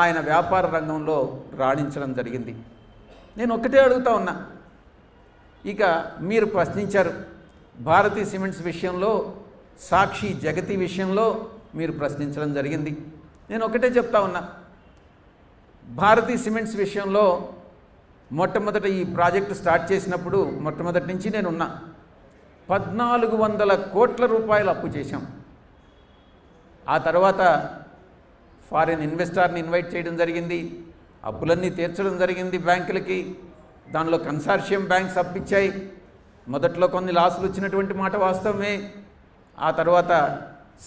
ఆయన వ్యాపార రంగంలో రాణించడం జరిగింది. నేను ఒక్కటే అడుగుతా ఉన్నా, ఇక మీరు ప్రశ్నించారు భారతీ సిమెంట్స్ విషయంలో, సాక్షి జగతి విషయంలో మీరు ప్రశ్నించడం జరిగింది. నేను ఒకటే చెప్తా ఉన్నా, భారతీ సిమెంట్స్ విషయంలో మొట్టమొదట ఈ ప్రాజెక్టు స్టార్ట్ చేసినప్పుడు మొట్టమొదటి నుంచి నేనున్నా. 1400 కోట్ల రూపాయలు అప్పు చేశాం. ఆ తర్వాత ఫారిన్ ఇన్వెస్టర్ని ఇన్వైట్ చేయడం జరిగింది, అప్పులన్నీ తీర్చడం జరిగింది బ్యాంకులకి. దానిలో కన్సార్షియం బ్యాంక్స్ అప్పిచ్చాయి. మొదట్లో కొన్ని లాసులు వచ్చినటువంటి మాట వాస్తవమే. ఆ తర్వాత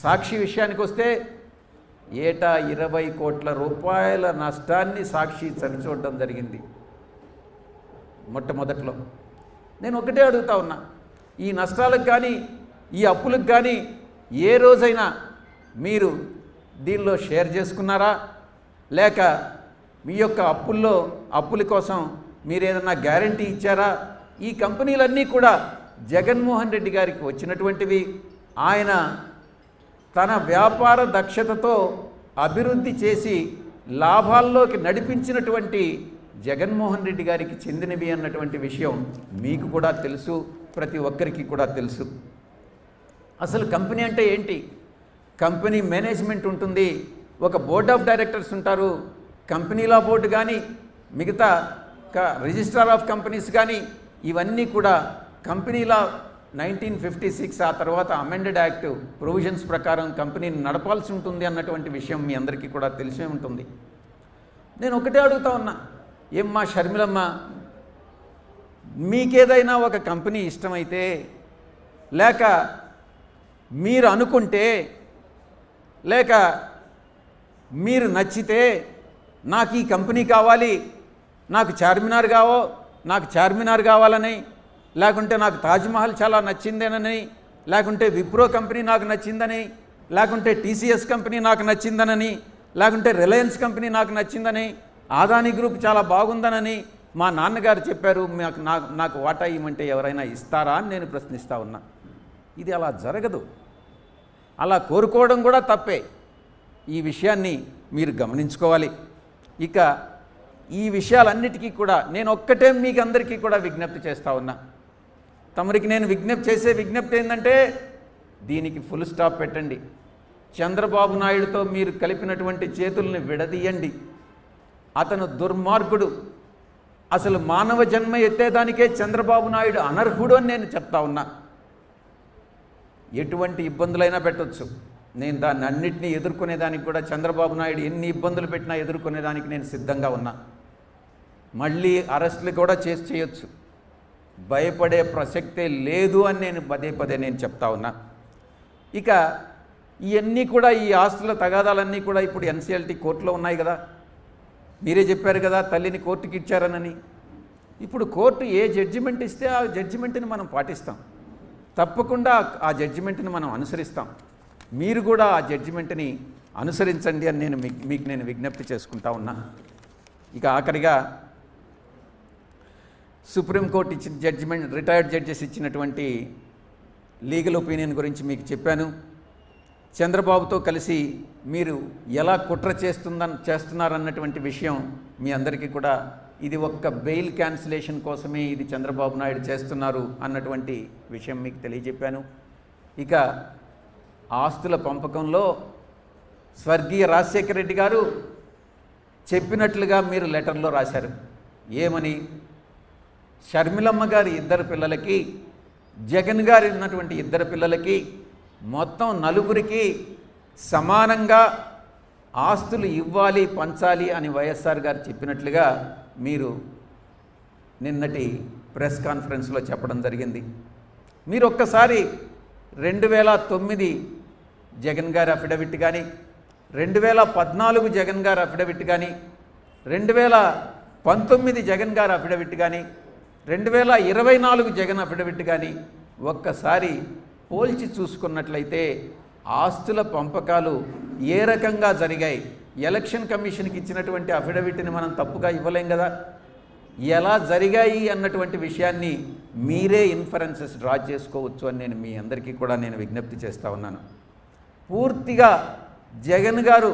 సాక్షి విషయానికి వస్తే ఏటా 20 కోట్ల రూపాయల నష్టాన్ని సాక్షి చవిచూడడం జరిగింది మొట్టమొదట్లో. నేను ఒకటే అడుగుతా ఉన్నా, ఈ నష్టాలకు కానీ ఈ అప్పులకు కానీ ఏ రోజైనా మీరు దీనిలో షేర్ చేసుకున్నారా? లేక మీ యొక్క అప్పుల కోసం మీరు ఏదన్నా గ్యారంటీ ఇచ్చారా? ఈ కంపెనీలన్నీ కూడా జగన్మోహన్ రెడ్డి గారికి వచ్చినటువంటివి. ఆయన తన వ్యాపార దక్షతతో అభివృద్ధి చేసి లాభాల్లోకి నడిపించినటువంటి జగన్మోహన్ రెడ్డి గారికి చెందినవి అన్నటువంటి విషయం మీకు కూడా తెలుసు, ప్రతి ఒక్కరికి కూడా తెలుసు. అసలు కంపెనీ అంటే ఏంటి? కంపెనీ మేనేజ్మెంట్ ఉంటుంది, ఒక బోర్డ్ ఆఫ్ డైరెక్టర్స్ ఉంటారు. కంపెనీ లా బోర్డు కానీ మిగతా రిజిస్ట్రార్ ఆఫ్ కంపెనీస్ కానీ ఇవన్నీ కూడా కంపెనీ లా 1956 ఆ తర్వాత అమెండెడ్ యాక్ట్ ప్రొవిజన్స్ ప్రకారం కంపెనీని నడపాల్సి ఉంటుంది అన్నటువంటి విషయం మీ అందరికీ కూడా తెలిసే ఉంటుంది. నేను ఒకటే అడుగుతా ఉన్నా, ఏమ్మా షర్మిలమ్మ, మీకేదైనా ఒక కంపెనీ ఇష్టమైతే లేక మీరు అనుకుంటే లేక మీరు నచ్చితే నాకు ఈ కంపెనీ కావాలి, నాకు చార్మినార్ కావాలని, లేకుంటే నాకు తాజ్మహల్ చాలా నచ్చిందేనని, లేకుంటే విప్రో కంపెనీ నాకు నచ్చిందని, లేకుంటే టీసీఎస్ కంపెనీ నాకు నచ్చిందనని, లేకుంటే రిలయన్స్ కంపెనీ నాకు నచ్చిందని, ఆదాని గ్రూప్ చాలా బాగుందనని మా నాన్నగారు చెప్పారు, నాకు వాటా ఇవ్వమంటే ఎవరైనా ఇస్తారా అని నేను ప్రశ్నిస్తూ ఉన్నా. ఇది అలా జరగదు, అలా కోరుకోవడం కూడా తప్పే. ఈ విషయాన్ని మీరు గమనించుకోవాలి. ఇక ఈ విషయాలన్నిటికీ కూడా నేను ఒక్కటే మీకు అందరికీ కూడా విజ్ఞప్తి చేస్తూ ఉన్నా. తమరికి నేను చేసే విజ్ఞప్తి ఏంటంటే, దీనికి ఫుల్ స్టాప్ పెట్టండి. చంద్రబాబు నాయుడుతో మీరు కలిపినటువంటి చేతుల్ని విడదీయండి. అతను దుర్మార్గుడు. అసలు మానవ జన్మ ఎత్తేదానికే చంద్రబాబు నాయుడు అనర్హుడు అని నేను చెప్తా ఉన్నా. ఎటువంటి ఇబ్బందులైనా పెట్టవచ్చు, నేను దాన్ని అన్నిటినీ ఎదుర్కొనేదానికి కూడా చంద్రబాబు నాయుడు ఎన్ని ఇబ్బందులు పెట్టినా ఎదుర్కొనేదానికి నేను సిద్ధంగా ఉన్నా. మళ్ళీ అరెస్టులు కూడా చేయొచ్చు, భయపడే ప్రసక్తే లేదు అని నేను పదే నేను చెప్తా ఉన్నా. ఇక ఇవన్నీ కూడా ఈ ఆస్తుల తగాదాలన్నీ కూడా ఇప్పుడు ఎన్సీఎల్టీ కోర్టులో ఉన్నాయి కదా. మీరే చెప్పారు కదా తల్లిని కోర్టుకి ఇచ్చారనని. ఇప్పుడు కోర్టు ఏ జడ్జిమెంట్ ఇస్తే ఆ జడ్జిమెంట్ని మనం పాటిస్తాం, తప్పకుండా ఆ జడ్జిమెంట్ని మనం అనుసరిస్తాం. మీరు కూడా ఆ జడ్జిమెంట్ని అనుసరించండి అని మీకు నేను విజ్ఞప్తి చేసుకుంటా ఉన్నా. ఇక ఆఖరిగా సుప్రీంకోర్టు ఇచ్చిన జడ్జిమెంట్, రిటైర్డ్ జడ్జెస్ ఇచ్చినటువంటి లీగల్ ఒపీనియన్ గురించి మీకు చెప్పాను. చంద్రబాబుతో కలిసి మీరు ఎలా కుట్ర చేస్తున్నారన్నటువంటి విషయం మీ అందరికీ కూడా, ఇది ఒక్క బెయిల్ క్యాన్సిలేషన్ కోసమే ఇది చంద్రబాబు నాయుడు చేస్తున్నారు అన్నటువంటి విషయం మీకు తెలియజెప్పాను. ఇక ఆస్తుల పంపకంలో స్వర్గీయ రాజశేఖర రెడ్డి గారు చెప్పినట్లుగా మీరు లెటర్లో రాశారు. ఏమని? షర్మిలమ్మ గారి 2 పిల్లలకి, జగన్ గారి ఉన్నటువంటి 2 పిల్లలకి, మొత్తం 4 సమానంగా ఆస్తులు ఇవ్వాలి, పంచాలి అని వైఎస్ఆర్ గారు చెప్పినట్లుగా మీరు నిన్నటి ప్రెస్ కాన్ఫరెన్స్లో చెప్పడం జరిగింది. మీరు ఒక్కసారి 2009 జగన్ గారి అఫిడవిట్ కానీ, 2014 జగన్ గారి అఫిడవిట్ కానీ, 2019 జగన్ గారి అఫిడవిట్ కానీ, 2024 జగన్ అఫిడవిట్ కానీ ఒక్కసారి పోల్చి చూసుకున్నట్లయితే ఆస్తుల పంపకాలు ఏ రకంగా జరిగాయి, ఎలక్షన్ కమిషన్కి ఇచ్చినటువంటి అఫిడవిట్ని మనం తప్పుగా ఇవ్వలేం కదా, ఎలా జరిగాయి అన్నటువంటి విషయాన్ని మీరే ఇన్ఫరెన్సెస్ డ్రా చేసుకోవచ్చు అని నేను మీ అందరికీ కూడా నేను విజ్ఞప్తి చేస్తూ ఉన్నాను. పూర్తిగా జగన్ గారు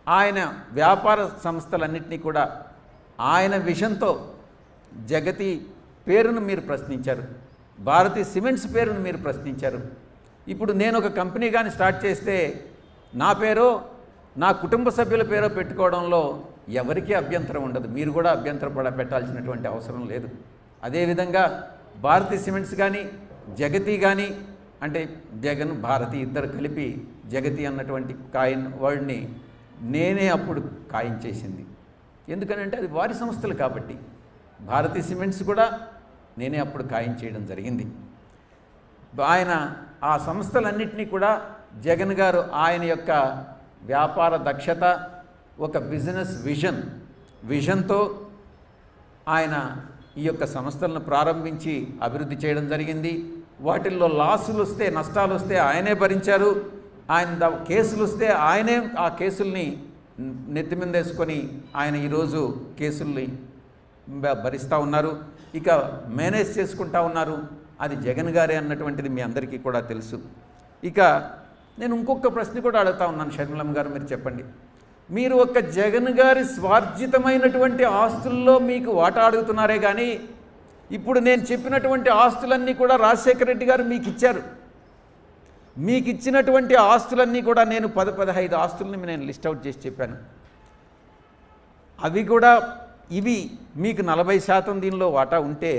ఆయన వ్యాపార సంస్థలన్నింటినీ కూడా ఆయన విషన్తో జగతి పేరును మీరు ప్రశ్నించారు, భారతీ సిమెంట్స్ పేరును మీరు ప్రశ్నించారు. ఇప్పుడు నేను ఒక కంపెనీ కానీ స్టార్ట్ చేస్తే నా పేరో నా కుటుంబ సభ్యుల పేరో పెట్టుకోవడంలో ఎవరికీ అభ్యంతరం ఉండదు, మీరు కూడా అభ్యంతరం పెట్టాల్సినటువంటి అవసరం లేదు. అదేవిధంగా భారతీ సిమెంట్స్ కానీ జగతి కానీ, అంటే జగన్ భారతి ఇద్దరు కలిపి జగతి అన్నటువంటి కాయిన్ వర్డ్ని నేనే అప్పుడు ఖాయం చేసింది. ఎందుకనంటే అది వారి సంస్థలు కాబట్టి. భారతీ సిమెంట్స్ కూడా నేనే అప్పుడు ఖాయం చేయడం జరిగింది. ఆయన ఆ సంస్థలన్నింటినీ కూడా జగన్ గారు ఆయన యొక్క వ్యాపార దక్షత, ఒక బిజినెస్ విజన్తో ఆయన ఈ యొక్క సంస్థలను ప్రారంభించి అభివృద్ధి చేయడం జరిగింది. వాటిల్లో లాసులు వస్తే, నష్టాలు వస్తే ఆయనే భరించారు. ఆయన కేసులు వస్తే ఆయనే ఆ కేసుల్ని నెత్తి మీద వేసుకొని ఆయన ఈరోజు కేసుల్ని భరిస్తూ ఉన్నారు, ఇక మేనేజ్ చేసుకుంటా ఉన్నారు. అది జగన్ గారే అన్నటువంటిది మీ అందరికీ కూడా తెలుసు. ఇక నేను ఇంకొక ప్రశ్న కూడా అడుగుతా ఉన్నాను, షర్మిలమ్మ గారు మీరు చెప్పండి. మీరు ఒక జగన్ గారి స్వార్జితమైనటువంటి ఆస్తుల్లో మీకు వాటా అడుగుతున్నారే కానీ ఇప్పుడు నేను చెప్పినటువంటి ఆస్తులన్నీ కూడా రాజశేఖర రెడ్డి గారు మీకు ఇచ్చారు. మీకు ఇచ్చినటువంటి ఆస్తులన్నీ కూడా నేను 15 ఆస్తులని నేను లిస్ట్ అవుట్ చేసి చెప్పాను. అవి కూడా ఇవి మీకు 40% దీనిలో వాటా ఉంటే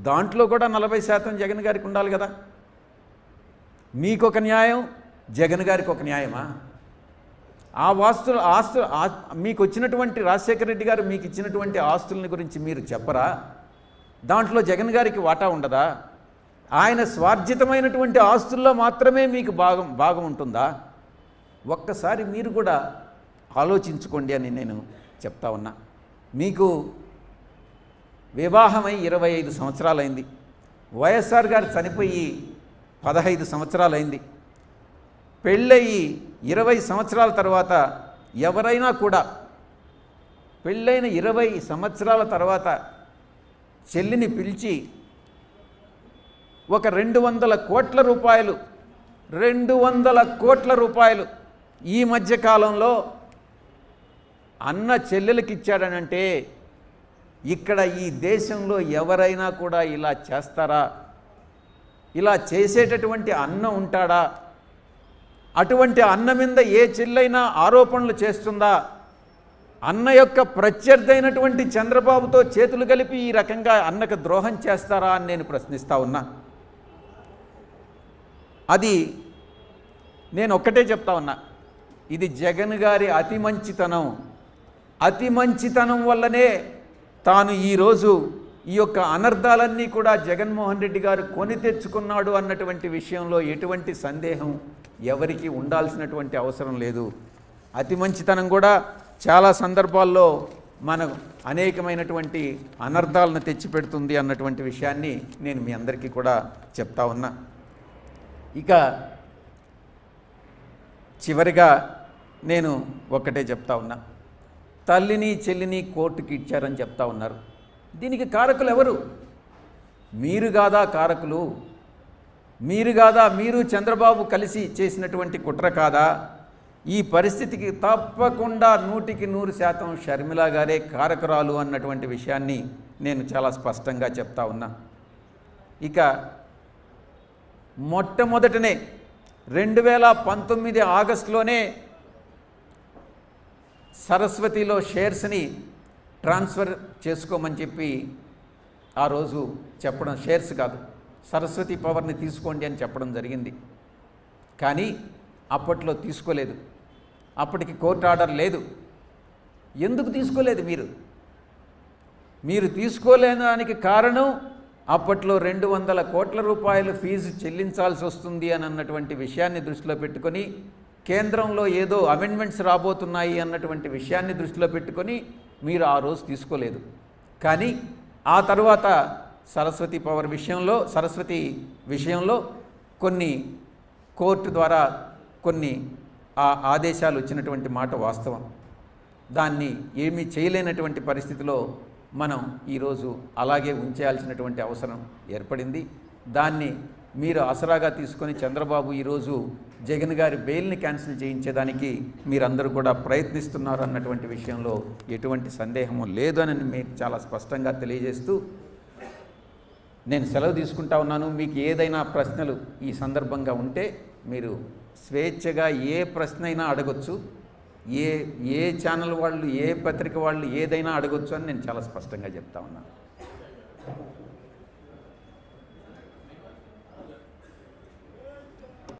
దాంట్లో కూడా 40% జగన్ గారికి ఉండాలి కదా. మీకు ఒక న్యాయం, జగన్ గారికి ఒక న్యాయమా? ఆ ఆస్తులు మీకు వచ్చినటువంటి రాజశేఖర రెడ్డి గారు మీకు ఇచ్చినటువంటి ఆస్తులని గురించి మీరు చెప్పరా? దాంట్లో జగన్ గారికి వాటా ఉండదా? ఆయన స్వార్జితమైనటువంటి ఆస్తుల్లో మాత్రమే మీకు భాగం ఉంటుందా? ఒక్కసారి మీరు కూడా ఆలోచించుకోండి అని నేను చెప్తా ఉన్నా. మీకు వివాహమై 25 సంవత్సరాలైంది. వైఎస్ఆర్ గారు చనిపోయి 15 సంవత్సరాలైంది. పెళ్ళయి 20 సంవత్సరాల తర్వాత ఎవరైనా కూడా పెళ్ళైన 20 సంవత్సరాల తర్వాత చెల్లిని పిలిచి ఒక 200 కోట్ల రూపాయలు ఈ మధ్య కాలంలో అన్న చెల్లెలకి ఇచ్చాడనంటే ఇక్కడ ఈ దేశంలో ఎవరైనా కూడా ఇలా చేస్తారా? ఇలా చేసేటటువంటి అన్న ఉంటాడా? అటువంటి అన్న మీద ఏ చెల్లైనా ఆరోపణలు చేస్తుందా? అన్న యొక్క ప్రత్యర్థి అయినటువంటి చంద్రబాబుతో చేతులు కలిపి ఈ రకంగా అన్నకు ద్రోహం చేస్తారా అని నేను ప్రశ్నిస్తా ఉన్నా. అది నేను ఒక్కటే చెప్తా ఉన్నా, ఇది జగన్ గారి అతి మంచితనం వల్లనే తాను ఈరోజు ఈ యొక్క అనర్థాలన్నీ కూడా జగన్మోహన్ రెడ్డి గారు కొని తెచ్చుకున్నాడు అన్నటువంటి విషయంలో ఎటువంటి సందేహం ఎవరికి ఉండాల్సినటువంటి అవసరం లేదు. అతి మంచితనం కూడా చాలా సందర్భాల్లో మనకు అనేకమైనటువంటి అనర్థాలను తెచ్చిపెడుతుంది అన్నటువంటి విషయాన్ని నేను మీ అందరికీ కూడా చెప్తా ఉన్నా. ఇక చివరిగా నేను ఒక్కటే చెప్తా ఉన్నా, తల్లిని చెల్లిని కోర్టుకి ఇచ్చారని చెప్తా ఉన్నారు. దీనికి కారకులు ఎవరు? మీరు కాదా కారకులు? మీరు కాదా? మీరు చంద్రబాబు కలిసి చేసినటువంటి కుట్ర కాదా? ఈ పరిస్థితికి తప్పకుండా 100% షర్మిల గారే కారకురాలు అన్నటువంటి విషయాన్ని నేను చాలా స్పష్టంగా చెప్తా ఉన్నా. ఇక మొట్టమొదటనే 2019 ఆగస్టులోనే సరస్వతిలో షేర్స్ని ట్రాన్స్ఫర్ చేసుకోమని చెప్పి ఆ రోజు చెప్పడం, షేర్స్ కాదు సరస్వతి పవర్ని తీసుకోండి అని చెప్పడం జరిగింది. కానీ అప్పట్లో తీసుకోలేదు. అప్పటికి కోర్టు ఆర్డర్ లేదు. ఎందుకు తీసుకోలేదు? మీరు తీసుకోలేదానికి కారణం అప్పట్లో 200 కోట్ల రూపాయలు ఫీజు చెల్లించాల్సి వస్తుంది అని అన్నటువంటి విషయాన్ని దృష్టిలో పెట్టుకొని, కేంద్రంలో ఏదో అమెండ్మెంట్స్ రాబోతున్నాయి అన్నటువంటి విషయాన్ని దృష్టిలో పెట్టుకొని మీరు ఆ రోజు తీసుకోలేదు. కానీ ఆ తర్వాత సరస్వతి విషయంలో కొన్ని కోర్టు ద్వారా కొన్ని ఆదేశాలు వచ్చినటువంటి మాట వాస్తవం. దాన్ని ఏమీ చేయలేనటువంటి పరిస్థితిలో మనం ఈరోజు అలాగే ఉంచేయాల్సినటువంటి అవసరం ఏర్పడింది. దాన్ని మీరు ఆసరాగా తీసుకొని చంద్రబాబు ఈరోజు జగన్ గారి బెయిల్ని క్యాన్సిల్ చేయించేదానికి మీరందరూ కూడా ప్రయత్నిస్తున్నారు అన్నటువంటి విషయంలో ఎటువంటి సందేహము లేదు అని మీకు చాలా స్పష్టంగా తెలియజేస్తూ నేను సెలవు తీసుకుంటా ఉన్నాను. మీకు ఏదైనా ప్రశ్నలు ఈ సందర్భంగా ఉంటే మీరు స్వేచ్ఛగా ఏ ప్రశ్న అయినా అడగొచ్చు. ఏ ఛానల్ వాళ్ళు, ఏ పత్రిక వాళ్ళు ఏదైనా అడగొచ్చు అని నేను చాలా స్పష్టంగా చెప్తా ఉన్నాను.